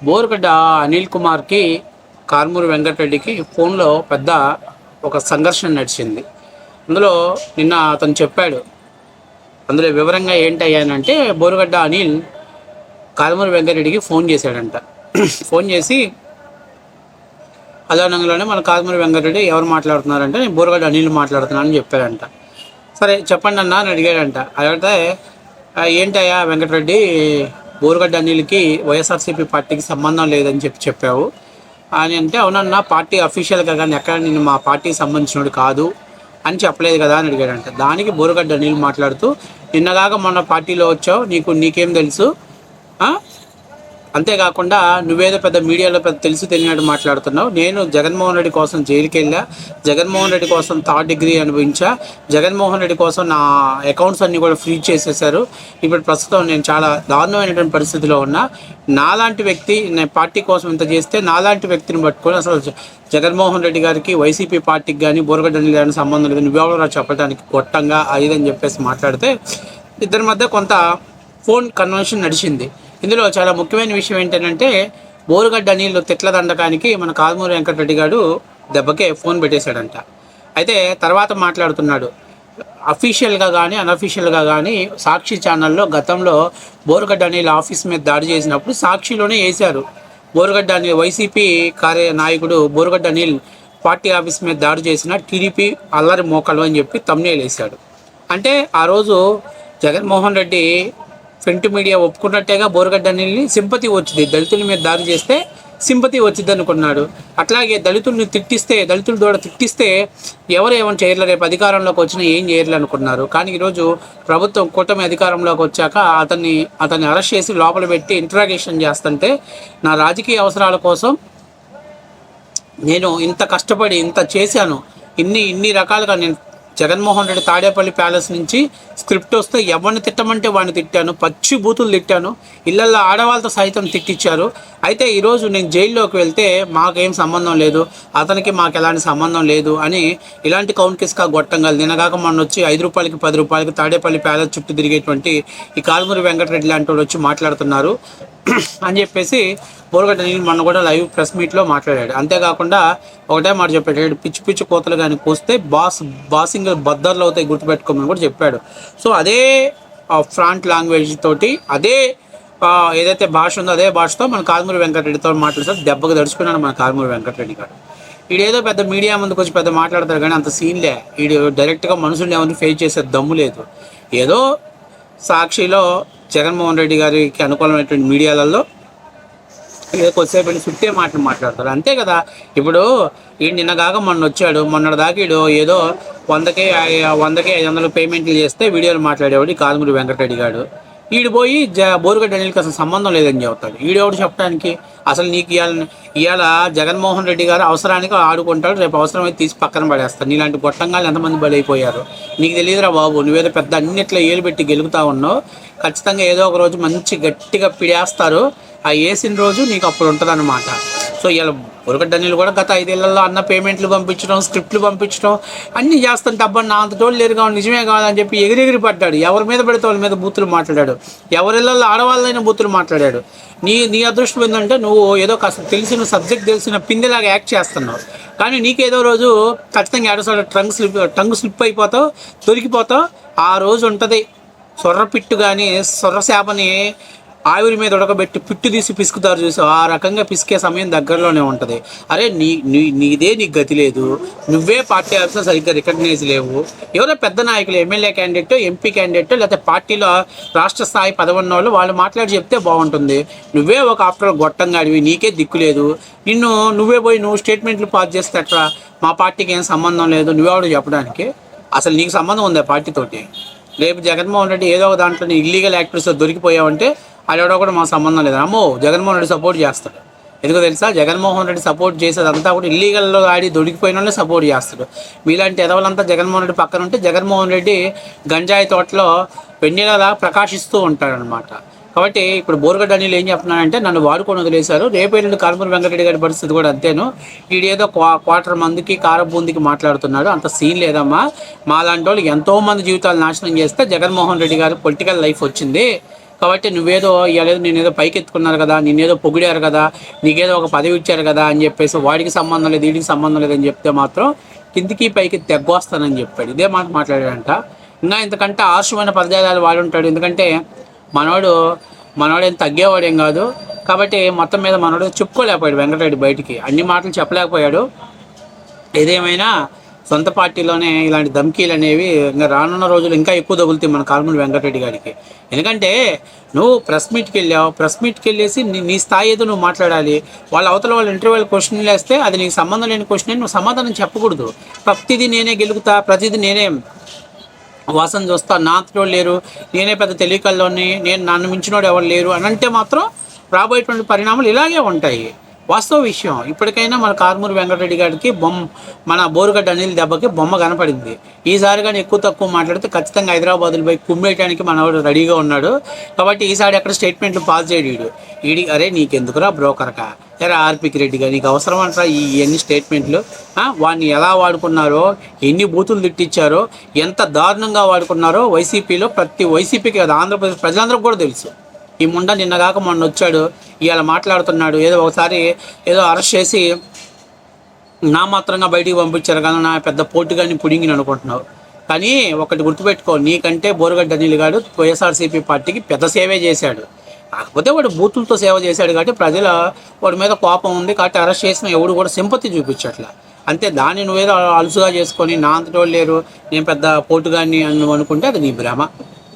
బోరుగడ్డ అనిల్ కుమార్కి కారుమూరి వెంకటరెడ్డికి ఫోన్లో పెద్ద ఒక సంఘర్షణ నడిచింది. అందులో నిన్న అతను చెప్పాడు. అందులో వివరంగా ఏంటయ్యానంటే బోరుగడ్డ అనిల్ కారుమూరి వెంకటరెడ్డికి ఫోన్ చేశాడంట. ఫోన్ చేసి అదానంలోనే మన కారుమూరి వెంకటరెడ్డి ఎవరు మాట్లాడుతున్నారంటే నేను బోరుగడ్డ అనిల్ మాట్లాడుతున్నానని చెప్పాడంట. సరే చెప్పండి అన్న అని అడిగాడంట. అడిగితే ఏంటయ్యా వెంకటరెడ్డి, బోరుగడ్డ అనిల్కి వైఎస్ఆర్సీపీ పార్టీకి సంబంధం లేదని చెప్పావు అని అంటే, అవునన్నా పార్టీ అఫీషియల్గా కానీ ఎక్కడ నేను మా పార్టీకి సంబంధించినోడు కాదు అని చెప్పలేదు కదా అని అడిగాడంట. దానికి బోరుగడ్డ అనిల్ మాట్లాడుతూ, నిన్నగాక మొన్న పార్టీలో వచ్చావు, నీకేం తెలుసు, అంతేకాకుండా నువ్వేదో పెద్ద మీడియాలో పెద్ద తెలుసు తెలియనట్టు మాట్లాడుతున్నావు. నేను జగన్మోహన్ రెడ్డి కోసం జైలుకి వెళ్ళా, జగన్మోహన్ రెడ్డి కోసం 3rd డిగ్రీ అనుభవించా, జగన్మోహన్ రెడ్డి కోసం నా అకౌంట్స్ అన్నీ కూడా ఫ్రీజ్ చేసేసారు. ఇప్పుడు ప్రస్తుతం నేను చాలా దారుణమైనటువంటి పరిస్థితిలో ఉన్నా. నాలాంటి వ్యక్తి నేను పార్టీ కోసం ఇంత చేస్తే నాలాంటి వ్యక్తిని పట్టుకొని అసలు జగన్మోహన్ రెడ్డి గారికి వైసీపీ పార్టీకి కానీ బోరుగడ్డ అనిల్ గారికి సంబంధం లేదు, నువ్వెవరో చెప్పడానికి గొట్టంగా అదిదని చెప్పేసి మాట్లాడితే ఇద్దరి మధ్య కొంత ఫోన్ కన్వర్షన్ నడిచింది. ఇందులో చాలా ముఖ్యమైన విషయం ఏంటంటే బోరుగడ్డ అనిల్ తిట్ల దండకానికి మన కారుమూరి వెంకటరెడ్డి గారు దెబ్బకే ఫోన్ పెట్టేశాడంట. అయితే తర్వాత మాట్లాడుతున్నాడు. అఫీషియల్గా కానీ అన్అఫీషియల్గా కానీ సాక్షి ఛానల్లో గతంలో బోరుగడ్డ అనిల్ ఆఫీస్ మీద దాడి చేసినప్పుడు సాక్షిలోనే వేశారు. బోరుగడ్డ అనిల్ వైసీపీ నాయకుడు బోరుగడ్డ అనిల్ పార్టీ ఆఫీస్ మీద దాడి చేసిన టీడీపీ అల్లరి మోకలు అని చెప్పి తమ్నేల్ వేశాడు. అంటే ఆ రోజు జగన్మోహన్ రెడ్డి ఫ్రంట్ మీడియా ఒప్పుకున్నట్టేగా బోరుగడ్డ అనిల్ని సింపతి వచ్చింది. దళితుల మీద దాడి చేస్తే సింపతి వచ్చింది అనుకున్నాడు. అట్లాగే దళితుల్ని దళితుల ద్వారా తిట్టిస్తే ఎవరు ఏమైనా చేయర్లు, రేపు అధికారంలోకి వచ్చినా ఏం చేయర్లు అనుకున్నారు. కానీ ఈరోజు ప్రభుత్వం కూటమి అధికారంలోకి వచ్చాక అతన్ని అరెస్ట్ చేసి లోపల పెట్టి ఇంట్రాగేషన్ చేస్తుంటే, నా రాజకీయ అవసరాల కోసం నేను ఇంత కష్టపడి ఇంత చేశాను, ఇన్ని రకాలుగా నేను జగన్మోహన్ రెడ్డి తాడేపల్లి ప్యాలెస్ నుంచి స్క్రిప్ట్ వస్తే ఎవరిని తిట్టమంటే వాడిని తిట్టాను, పచ్చి బూతులు తిట్టాను, ఇళ్లల్లో ఆడవాళ్ళతో సైతం తిట్టించారు. అయితే ఈరోజు నేను జైల్లోకి వెళ్తే మాకేం సంబంధం లేదు, అతనికి మాకు ఎలాంటి సంబంధం లేదు అని ఇలాంటి కౌంట్ కిస్కా గొట్టంగాలు నిన్నగాక మొన్న వచ్చి 5 రూపాయలకి 10 రూపాయలకి తాడేపల్లి ప్యాలెస్ చుట్టూ తిరిగేటువంటి ఈ కారుమూరి వెంకటరెడ్డి లాంటి వాళ్ళు వచ్చి మాట్లాడుతున్నారు అని చెప్పేసి బోరుగడ్డ అనిల్ మొన్న కూడా లైవ్ ప్రెస్ మీట్లో మాట్లాడాడు. అంతేకాకుండా ఒకటే మాట చెప్పాడు, పిచ్చి కోతలు కానీ కూస్తే బాసింగ్ బద్దర్లు అవుతాయి గుర్తుపెట్టుకోమని కూడా చెప్పాడు. సో అదే ఫ్రాంట్ లాంగ్వేజ్ తోటి అదే ఏదైతే భాష ఉందో అదే భాషతో మన కారుమూరి వెంకటరెడ్డితో మాట్లాడితే దెబ్బకు దడుచుకున్నాడు మన కారుమూరి వెంకటరెడ్డి గారు. వీడేదో పెద్ద మీడియా ముందుకు వచ్చి పెద్ద మాట్లాడతారు కానీ అంత సీన్లే. వీడు డైరెక్ట్గా మనుషుల్ని ఎవరిని ఫేస్ చేసే దమ్ము లేదు. ఏదో సాక్షిలో జగన్మోహన్ రెడ్డి గారికి అనుకూలమైనటువంటి మీడియాలలో ఏదో కొద్దిసేపు వెళ్ళి చుట్టే మాట్లాడతారు అంతే కదా. ఇప్పుడు ఈయన నిన్నగాక మొన్న వచ్చాడు, మొన్నటిదాకా వీడు ఏదో 100కి 500 పేమెంట్లు చేస్తే వీడియోలు మాట్లాడేవాడు కారుమూరి వెంకటరెడ్డి గారు. వీడు పోయి బోరుగడ్డ అనిల్కి అసలు సంబంధం లేదని చెబుతాడు. వీడెవడు చెప్పడానికి? అసలు నీకు ఇవాళ జగన్మోహన్ రెడ్డి గారు అవసరానికి ఆడుకుంటాడు, రేపు అవసరమైతే తీసి పక్కన పడేస్తాడు. నీలాంటి గొట్టంగాలు ఎంతమంది బలైపోయారు నీకు తెలియదురా బాబు. నువ్వేదో పెద్ద అన్నిట్లో ఏలు పెట్టి గెలుగుతా ఉన్నావు. ఖచ్చితంగా ఏదో ఒక రోజు మంచి గట్టిగా పిడేస్తారు. ఆ వేసిన రోజు నీకు అప్పుడు ఉంటుంది అన్నమాట. సో ఇలా బోరుగడ్డ అనిల్ కూడా గత 5 ఏళ్లలో అన్న పేమెంట్లు పంపించడం, స్క్రిప్ట్లు పంపించడం అన్నీ చేస్తుంటే అబ్బా నా అంత తోడు లేరు కావాలి నిజమే కావాలని చెప్పి ఎగిరెగిరి పడ్డాడు. ఎవరి మీద పడితే వాళ్ళ మీద బూతులు మాట్లాడాడు, ఎవరిళ్ళల్లో ఆడవాళ్ళైనా బూతులు మాట్లాడాడు. నీ అదృష్టం ఏంటంటే నువ్వు ఏదో కాస్త తెలిసిన సబ్జెక్ట్ తెలిసిన పిందెలాగా యాక్ట్ చేస్తున్నావు. కానీ నీకేదో రోజు ఖచ్చితంగా ఏడోసారి టంగ్ స్లిప్ అయిపోతావు, దొరికిపోతావు. ఆ రోజు ఉంటుంది సొర్రపిట్టు కానీ సొర్రశాపని ఆవిరి మీద ఉడకబెట్టి పిట్టు తీసి పిసుకుతారు చూసావు, ఆ రకంగా పిసికే సమయం దగ్గరలోనే ఉంటుంది. అరే నీకు గతి లేదు, నువ్వే పార్టీ ఆఫీసర్ సరిగ్గా రికగ్నైజ్ లేవు. ఎవరో పెద్ద నాయకులు ఎమ్మెల్యే క్యాండిడేట్, ఎంపీ క్యాండిడేట్, లేకపోతే పార్టీలో రాష్ట్ర స్థాయి పదవున్న వాళ్ళు మాట్లాడి చెప్తే బాగుంటుంది. నువ్వే ఒక ఆఫ్టర్ గొట్టంగాడివి, నీకే దిక్కు లేదు. నువ్వే పోయి స్టేట్మెంట్లు పాస్ చేస్తే అట్లా మా పార్టీకి ఏం సంబంధం లేదు నువ్వెవడు చెప్పడానికి? అసలు నీకు సంబంధం ఉందా పార్టీతోటి? రేపు జగన్మోహన్ రెడ్డి ఏదో ఒక దాంట్లో ఇల్లీగల్ యాక్టివిటీస్తో దొరికిపోయావంటే అడవడో కూడా మా సంబంధం లేదు. అమ్మో జగన్మోహన్ రెడ్డి సపోర్ట్ చేస్తాడు. ఎందుకో తెలుసా? జగన్మోహన్ రెడ్డి సపోర్ట్ చేసేదంతా కూడా ఇల్లీగల్లో ఆడి దొరికిపోయిన వాళ్ళే సపోర్ట్ చేస్తాడు. మీలాంటి ఎదవలంతా జగన్మోహన్ రెడ్డి పక్కన ఉంటే జగన్మోహన్ రెడ్డి గంజాయి తోటలో వెన్నెలలా ప్రకాశిస్తూ ఉంటాడనమాట. కాబట్టి ఇప్పుడు బోరుగడ్డ అనిల్ ఏం చెప్తున్నానంటే నన్ను వాడుకొని వదిలేశారు, రేపు ఎల్లుండి కారుమూరి వెంకటరెడ్డి గారి పరిస్థితి కూడా అంతేను. వీడేదో క్వార్టర్ మందికి కారబూందికి మాట్లాడుతున్నాడు, అంత సీన్ లేదమ్మా. మాలాంటి వాళ్ళు ఎంతోమంది జీవితాలు నాశనం చేస్తే జగన్మోహన్ రెడ్డి గారు పొలిటికల్ లైఫ్ వచ్చింది. కాబట్టి నువ్వేదో ఇవాళ నేనేదో పైకి ఎత్తుకున్నారు కదా, నిన్నేదో పొగిడారు కదా, నీకేదో ఒక పదవి ఇచ్చారు కదా అని చెప్పేసి వాడికి సంబంధం లేదు వీడికి సంబంధం లేదని చెప్తే మాత్రం కిందికి పైకి తెగ్గొస్తానని చెప్పాడు. ఇదే మాట మాట్లాడాడంట. ఇంకా ఇంతకంటే ఆర్షమైన పదజాలాలు వాడుంటాడు. ఎందుకంటే మనవాడేం తగ్గేవాడేం కాదు. కాబట్టి మొత్తం మీద మనవాడు చెప్పుకోలేకపోయాడు వెంకటరెడ్డి బయటికి, అన్ని మాటలు చెప్పలేకపోయాడు. ఏదేమైనా సొంత పార్టీలోనే ఇలాంటి ధమ్కీలు అనేవి ఇంకా రానున్న రోజులు ఇంకా ఎక్కువ తగులుతాయి మన కారుమూరి వెంకటరెడ్డి గారికి. ఎందుకంటే నువ్వు ప్రెస్ మీట్కి వెళ్ళావు, ప్రెస్ మీట్కి వెళ్ళేసి నీ స్థాయి ఏదో నువ్వు మాట్లాడాలి. వాళ్ళ ఇంటర్వ్యూలు క్వశ్చన్లు వేస్తే అది నీకు సంబంధం లేని క్వశ్చన్ నువ్వు సమాధానం చెప్పకూడదు. ప్రతిదీ నేనే గెలుగుతా, ప్రతిదీ నేనే వాసన చూస్తా, నాతో లేరు, నేనే పెద్ద తెలియకల్లోని, నన్ను మించినోడు ఎవరు లేరు అని అంటే మాత్రం రాబోయేటువంటి పరిణామాలు ఇలాగే ఉంటాయి. వాస్తవ విషయం. ఇప్పటికైనా మన కారుమూరి వెంకటరెడ్డి గారికి మన బోరుగడ్డ అనిల్ దెబ్బకి బొమ్మ కనపడింది. ఈసారి కానీ ఎక్కువ తక్కువ మాట్లాడితే ఖచ్చితంగా హైదరాబాద్లో పోయి కుమ్మేయడానికి మనవాడు రెడీగా ఉన్నాడు. కాబట్టి ఈసారి ఎక్కడ స్టేట్మెంట్లు పాస్ చేయడు. అరే నీకెందుకురా బ్రోకర్గా, ఎరా ఆర్పికి రెడ్డిగా, నీకు అవసరం అంటారా ఎన్ని స్టేట్మెంట్లు? వాడిని ఎలా వాడుకున్నారో, ఎన్ని బూతులు తిట్టించారో, ఎంత దారుణంగా వాడుకున్నారో వైసీపీలో వైసీపీకి కదా ఆంధ్రప్రదేశ్ ప్రజలందరికీ కూడా తెలుసు. ఈ ముండ నిన్నగాక మొన్న వచ్చాడు, ఇవాళ మాట్లాడుతున్నాడు. ఏదో ఒకసారి ఏదో అరెస్ట్ చేసి నా మాత్రంగా బయటికి పంపించారు కానీ నా పెద్ద పోటుగాని పుడింగిని అనుకుంటున్నావు. కానీ ఒకటి గుర్తుపెట్టుకో, నీకంటే బోరుగడ్డ అనిల్ గారు వైఎస్ఆర్సీపీ పార్టీకి పెద్ద సేవే చేశాడు. కాకపోతే వాడు బూతులతో సేవ చేశాడు కాబట్టి ప్రజల వాడి మీద కోపం ఉంది కాబట్టి అరెస్ట్ చేసిన ఎవడు కూడా సింపతి చూపించట్లా. అంతే. దాన్ని నువ్వేదో అలుసుగా చేసుకొని నా అంతటోళ్ళు లేరు, నేను పెద్ద పోటుగాని అని అనుకుంటే అది నీ భ్రమ.